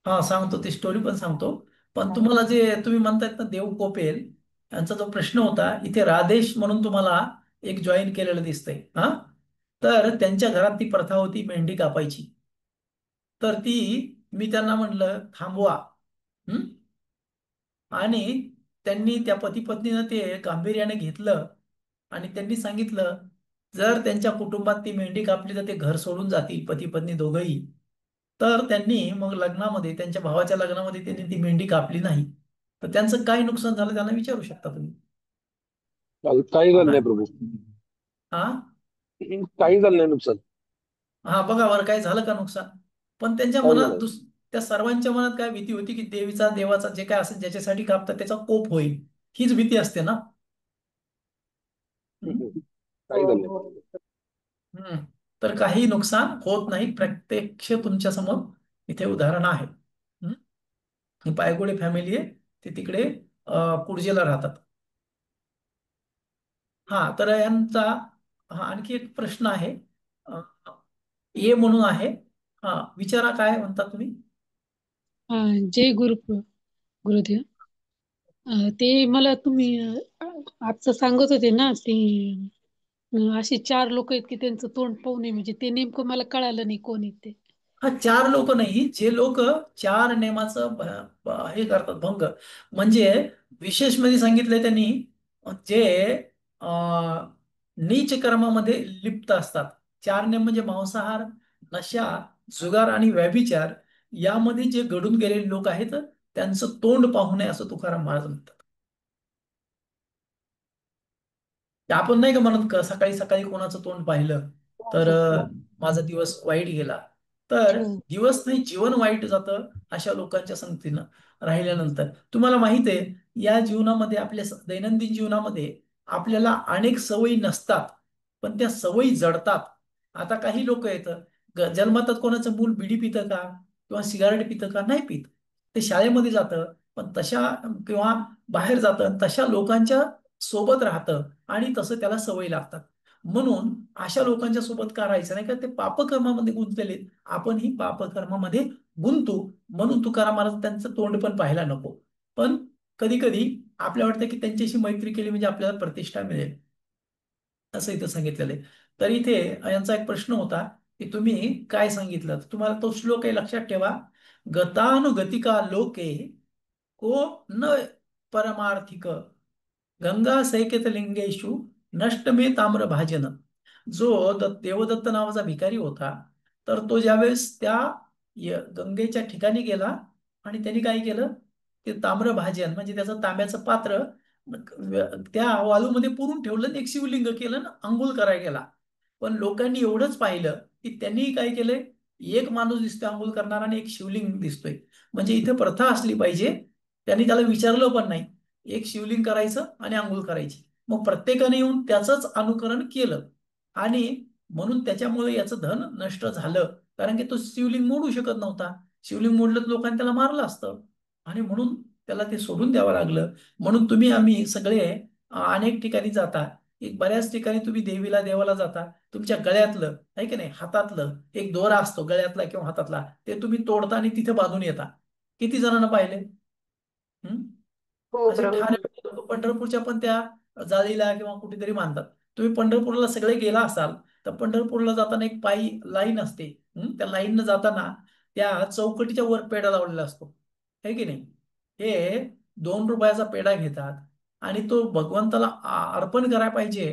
हा, सांगतो, ती स्टोरी पण सांगतो. पण हा. तुम्हाला जे तुम्ही म्हणतायत ना देव कोपेल, यांचा जो प्रश्न होता, इथे राधेश म्हणून तुम्हाला एक जॉईन केलेलं दिसतंय. हा, तर त्यांच्या घरात ती प्रथा होती मेंढी कापायची. तर ती, मी त्यांना म्हटलं थांबवा. हं? आणि त्यांनी, त्या पती पत्नीनं ते गांभीर्याने घेतलं आणि त्यांनी सांगितलं, जर त्यांच्या कुटुंबात ती मेंढी कापली तर ते घर सोडून जातील, पती पत्नी दोघंही. तर त्यांनी मग लग्नामध्ये, त्यांच्या भावाच्या लग्नामध्ये त्यांनी ती मेंढी कापली नाही. तर त्यांचं काय नुकसान झालं त्यांना विचारू शकता तुम्ही. काही झालं हा. नाही प्रभू. हा. काही झालं नाही नुकसान. हा, बघा बरं काय झालं का नुकसान. पण त्यांच्या काही मनात झालं त्या सर्वांच्या मनात काय भीती होती की देवीचा, देवाचा जे काय असेल ज्याच्यासाठी कापतात त्याचा कोप होईल, हीच भीती असते ना. हम्म. नाही. हो, काही झालं नाही हो. प्रभू. हम्म. तर काही नुकसान होत नाही, प्रत्यक्ष तुमच्या समोर इथे उदाहरण आहे. ही पायगुडे फॅमिली आहे, ते तिकडे पुर्जेला राहतात. हा, तर यांचा हा आणखी एक प्रश्न आहे. अ, ये म्हणून आहे. हा, विचारा काय म्हणता तुम्ही. जय गुरुदेव. ते मला तुम्ही आजचं सांगत होते ना ते अशी 4 लोक आहेत की त्यांचं तोंड पाहू नये म्हणजे ते नेमकं मला कळालं नाही कोण आहेत ते. हा, 4 लोक नाही, जे लोक 4 नियमाचं हे करतात भंग, म्हणजे विशेष मध्ये सांगितलंय त्यांनी, जे अं, नीच कर्मामध्ये लिप्त असतात. 4 नियम म्हणजे मांसाहार, नशा, जुगार आणि व्यभिचार यामध्ये जे घडून गेलेले लोक आहेत, त्यांचं तोंड पाहू नये असं तुकाराम महाराज म्हणतात. ते आपण नाही का म्हणत का, सकाळी सकाळी कोणाचं तोंड पाहिलं तर माझा दिवस वाईट गेला. तर हो. दिवस नाही, जीवन वाईट जातं अशा लोकांच्या संगतीनं राहिल्यानंतर. तुम्हाला माहित आहे, या जीवनामध्ये आपल्या दैनंदिन जीवनामध्ये आपल्याला अनेक सवयी नसतात, पण त्या सवयी जडतात. आता काही लोक येतं, जन्मतात कोणाचं मूल बिडी पितं का किंवा सिगारेट पितं का? नाही पित. ते शाळेमध्ये जातं, पण तशा किंवा बाहेर जातं तशा लोकांच्या सोबत राहतं आणि तसं त्याला सवय लागतात. म्हणून अशा लोकांच्या सोबत का राहायचं नाही, का ते पापकर्मामध्ये गुंतलेले, आपण ही पापकर्मामध्ये गुंतू. म्हणून तुकाराम महाराज त्यांचं तोंड पण पाहायला नको. पण कधी कधी आपल्या वाटतं की त्यांच्याशी मैत्री केली म्हणजे आपल्याला प्रतिष्ठा मिळेल, असं इथं सांगितलेलं आहे. तर इथे यांचा एक प्रश्न होता की तुम्ही काय सांगितलं, तर तुम्हाला तो श्लोक आहे लक्षात ठेवा. गतानुगतिका लोके को न परमार्थिक गंगा सैकेत लिंगेशु नष्टमे ताम्र भाजन. जो देवदत्त नावाचा भिकारी होता, तर तो ज्यावेळेस त्या गंगेच्या ठिकाणी गेला आणि त्यांनी काय केलं, ते ताम्र भाजन म्हणजे त्याचं तांब्याचं पात्र त्या वाळूमध्ये पुरून ठेवलं आणि एक शिवलिंग केलं ना आंघोळ करायला गेला. पण लोकांनी एवढंच पाहिलं की त्यांनी काय केलंय, एक माणूस दिसतोय आंघोळ करणारा आणि एक शिवलिंग दिसतोय. म्हणजे इथे प्रथा असली पाहिजे. त्यांनी त्याला विचारलं पण नाही, एक शिवलिंग करायचं आणि आंघोळ करायची. मग प्रत्येकाने येऊन त्याचंच अनुकरण केलं आणि म्हणून त्याच्यामुळे याचं धन नष्ट झालं. कारण की तो शिवलिंग मोडू शकत नव्हता. शिवलिंग मोडलं तर लोकांनी त्याला मारलं असतं आणि म्हणून त्याला ते सोडून द्यावं लागलं. म्हणून तुम्ही आम्ही सगळे अनेक ठिकाणी जाता, एक बऱ्याच ठिकाणी तुम्ही देवाला जाता, तुमच्या गळ्यातलं आहे की नाही, हातातलं एक दोरा असतो गळ्यातला किंवा हातातला, ते तुम्ही तोडता आणि तिथे बांधून येता. किती जणांना पाहिले? हं? हो असे ठाणे प्रभूजी. लोक पंढरपूरच्या पण त्या जाळीला किंवा कुठेतरी मानतात. तुम्ही पंढरपूरला सगळे गेला असाल, तर पंढरपूरला जाताना एक पायी लाईन असते. त्या लाईननं जाताना त्या चौकटीच्या वर पेढा लावलेला असतो, है की नाही? हे 2 रुपयाचा पेढा घेतात आणि तो भगवंताला अर्पण करायला पाहिजे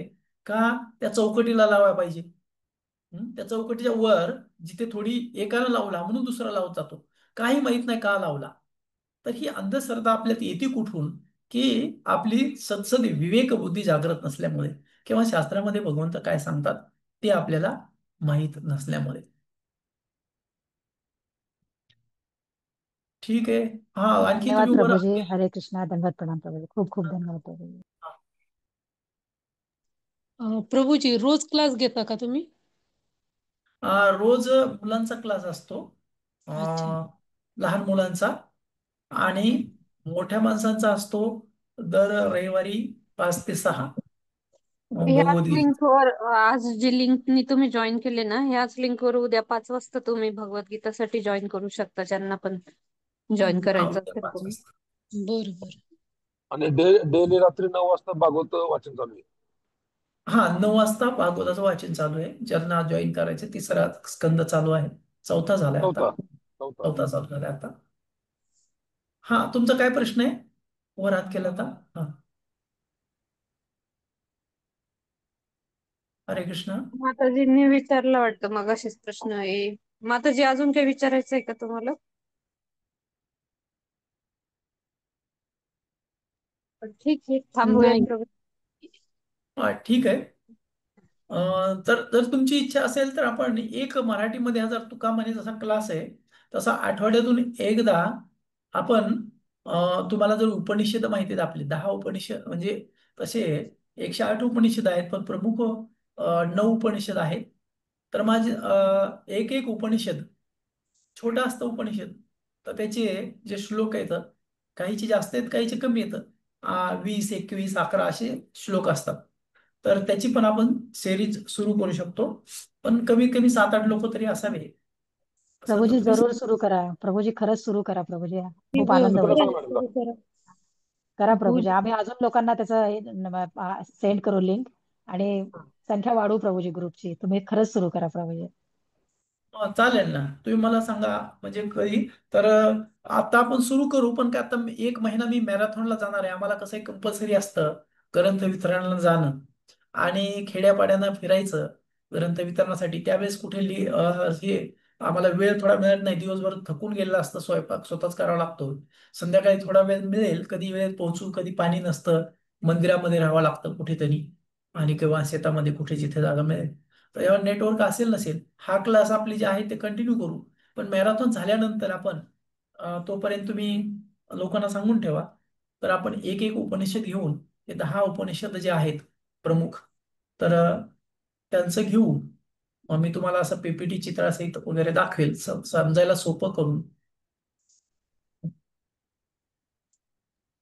का त्या चौकटीला लावायला पाहिजे? त्या चौकटीच्या वर जिथे थोडी एकानं लावला म्हणून दुसरा लावत जातो, काही माहित नाही का लावला. तर ही अंधश्रद्धा आपल्यात येते कुठून, की आपली सदसद विवेक बुद्धी जागृत नसल्यामुळे किंवा शास्त्रामध्ये भगवंत काय सांगतात ते आपल्याला माहीत नसल्यामुळे. ठीक आहे. हा, आणखी धन्यवाद तुम्ही वर प्रभुजी. हरे कृष्णा. धन्यवाद. प्रणाम प्रभुजी. खूप खूप धन्यवाद प्रभुजी. प्रभूजी रोज क्लास घेता का तुम्ही? रोज मुलांचा क्लास असतो, अच्छा. लहान मुलांचा, आणि मोठ्या माणसांचा असतो दर रविवारी 5 ते 6 ह्याच भगवद्गीता. लिंकवर आज जी लिंकनी तुम्ही जॉईन केले ना, ह्याच लिंकवर उद्या 5 वाजता तुम्ही भगवद्गीतासाठी जॉईन करू शकता, ज्यांना पण जॉईन हा, करायचं उद्या असेल 5 तुम्ही. वाजता. बरं बरं. आणि डेली रात्री 9 वाजता भागवत वाचन चालू आहे. हा, 9 वाजता भागवताचं वाचन चालू आहे. ज्यांना जॉईन करायचे, 3रा स्कंद चालू आहे, 4था झालाय आता, चौथा चौथा 4था चालू झालाय आता. हा, तुमचा काय प्रश्न आहे? वर हात केला होता. हा, हरे कृष्ण. माताजींनी विचारला वाटतं मग असेच प्रश्न आहे. माताजी अजून काही विचारायचं आहे का तुम्हाला? ठीक आहे, थांबूयात नाही. प्रभू. हा, ठीक आहे. तर जर तुमची इच्छा असेल तर आपण एक मराठीमध्ये हा जर तुका म्हणे जसा क्लास आहे, तसा आठवड्यातून एकदा आपण, तुम्हाला जर उपनिषद माहिती आहेत आपले 10 उपनिषद, म्हणजे तसे 108 उपनिषद आहेत, पण प्रमुख 9 उपनिषद आहेत. तर माझे एक एक उपनिषद छोटं असतं उपनिषद, तर त्याचे जे श्लोक आहेत, काहीचे जास्त आहेत काहीचे कमी येतं, 20, 21, 11 असे श्लोक असतात. तर त्याची पण आपण सिरीज सुरू करू शकतो, पण कमीत कमी 7-8 लोक तरी असावे, असं जर प्रभुजी तुम्ही जरूर सुरू करा. प्रभुजी खरंच सुरू करा प्रभुजी. खूप हो, आनंद सुरू होईल. करा खरंच मॅडम. सुरू करा. करा प्रभूजी. प्रभूजी आम्ही अजून लोकांना त्याचं सेंड करू लिंक आणि संख्या वाढवू प्रभूजी ग्रुपची. तुम्ही खरंच सुरू करा प्रभूजी. चालेल ना, तुम्ही मला सांगा म्हणजे कधी. तर आता आपण सुरू करू, पण काय आता एक महिना मी मॅरेथॉनला जाणार आहे. आम्हाला कसं कंपल्सरी असतं ग्रंथ वितरणाला जाणं आणि खेड्यापाड्यांना फिरायचं ग्रंथ वितरणासाठी. त्यावेळेस कुठे हे आम्हाला वेळ थोडा मिळत नाही. दिवसभर थकून गेलेला असतं, स्वयंपाक स्वतःच करावा लागतो. संध्याकाळी थोडा वेळ मिळेल, कधी वेळेत पोहोचू, कधी पाणी नसतं, मंदिरामध्ये राहावं लागतं कुठेतरी, आणि किंवा शेतामध्ये कुठे जिथे जागा मिळेल. तर यावर नेटवर्क असेल नसेल, हा क्लास आपली जे आहे ते कंटिन्यू करू. पण मॅरेथॉन झाल्यानंतर आपण तोपर्यंत तुम्ही लोकांना सांगून ठेवा. तर आपण एक एक उपनिषद घेऊन, ते 10 उपनिषद जे आहेत प्रमुख, तर त्यांचं घेऊ. मग मी तुम्हाला असं पीपीटी चित्रासहित वगैरे दाखवेल, समजायला सोपं करून.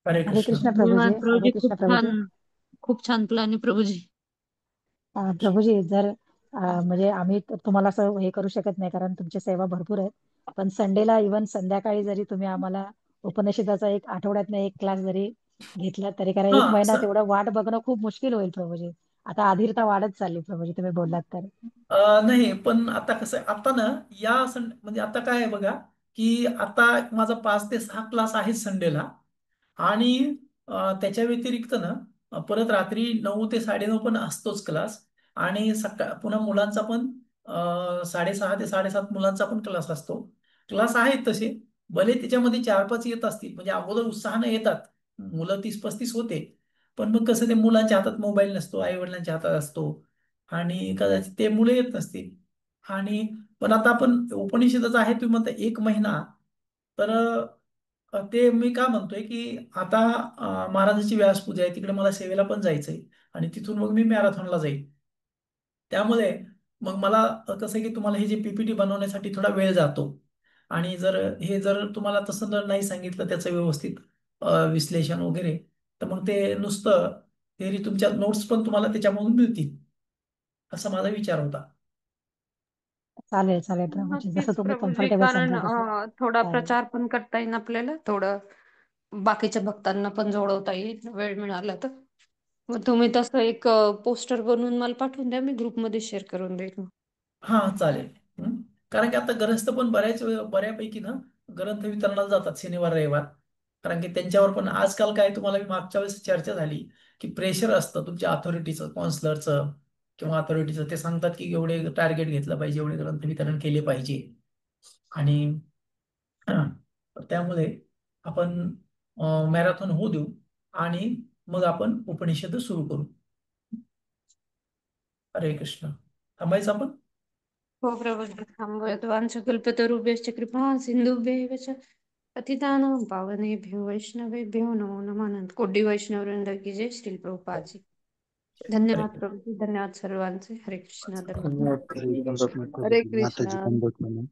हरे हरे कृष्ण. कृष्ण प्रभूजी. धन्यवाद हरे प्रभूजी, कृष्ण प्रभूजी. खूप छान प्लॅन आहे प्रभूजी. प्रभूजी जर म्हणजे आम्ही तुम्हाला असं हे करू शकत नाही कारण तुमची सेवा भरपूर आहे. पण संडेला इव्हन संध्याकाळी जरी तुम्ही आम्हाला उपनिषदाचा एक आठवड्यातनं एक क्लास जरी घेतला तरी, कारण हा एक महिना तेवढं वाट बघणं खूप मुश्किल होईल प्रभूजी. आता अधीरता वाढत चालली प्रभूजी, तुम्ही बोललात तर. नाही, पण आता कसं आहे, आता ना या म्हणजे आता काय आहे बघा, की आता माझा 5 ते 6 क्लास आहे संडेला. आणि त्याच्या व्यतिरिक्त ना परत रात्री 9 ते 9:30 पण असतोच क्लास. आणि पुन्हा मुलांचा पण 6:30 ते 7:30 मुलांचा पण क्लास असतो. क्लास आहेत तसे, भले त्याच्यामध्ये 4-5 येत असतील, म्हणजे अगोदर उत्साहानं येतात मुलं, 30-35 होते. पण मग कसं, ते मुलांच्या हातात मोबाईल नसतो, आई वडिलांच्या हातात असतो, आणि कदाचित ते मुलं येत नसतील. आणि पण आता आपण उपनिषदाचं आहे तुम्ही म्हणता एक महिना. तर ते मी का म्हणतोय की आता महाराजांची व्यासपूजा आहे, तिकडे मला सेवेला पण जायचंय, आणि तिथून मग मी मॅरेथॉनला जाईल. त्यामुळे मग मला कसं आहे की तुम्हाला हे जे पीपीटी बनवण्यासाठी थोडा वेळ जातो. आणि जर तुम्हाला तसं जर नाही सांगितलं त्याचं व्यवस्थित विश्लेषण वगैरे, तर मग ते नुसतं थेरी, तुमच्या नोट्स पण तुम्हाला त्याच्यामधून मिळतील, असा माझा विचार होता. चालेल चालेल प्रभूजी, जसं नक्कीच तुम्ही प्रभूजी, कम्फर्टेबल कारण समजाल तसं. थोडा चालेल. प्रचार पण करता येईल आपल्याला, थोडं बाकीच्या भक्तांना पण जोडवता येईल वेळ मिळाला तर. मग तुम्ही तसं एक पोस्टर बनवून मला पाठवून द्या, मी ग्रुपमध्ये शेअर करून देईल. हा, चालेल. हं? कारण की आता ग्रस्त पण बऱ्यापैकी ना ग्रंथ वितरणाला जातात शनिवार रविवार. कारण की त्यांच्यावर पण आजकाल काय, तुम्हाला मी मागच्या वेळेस चर्चा झाली की प्रेशर असतं तुमच्या अथॉरिटीचं, काउन्सिलरचं किंवा अथॉरिटीचं. ते सांगतात की एवढे टार्गेट घेतलं पाहिजे, एवढे ग्रंथ वितरण केले पाहिजे. आणि त्यामुळे आपण मॅरेथॉन होऊ देऊ, आणि मग आपण उपनिषद सुरू करू. हरे कृष्ण. थांबायचं आपण. हो प्रभूजी, थांबूयात. वांछकल्पतरुभ्यश्च कृपा सिंधुभ्यैव च पतितानां पावनेभ्यो वैष्णवेभ्यो नमो नमः. अनंत कोटी वैष्णव वृंद की जय. श्री प्रभुपाद जी. हरे धन्यवाद कृष्ण. प्रभूजी, धन्यवाद सर्वांचे. हरे कृष्ण, धन्यवाद. धन्यवाद. हरे माताजी कृष्ण. बंद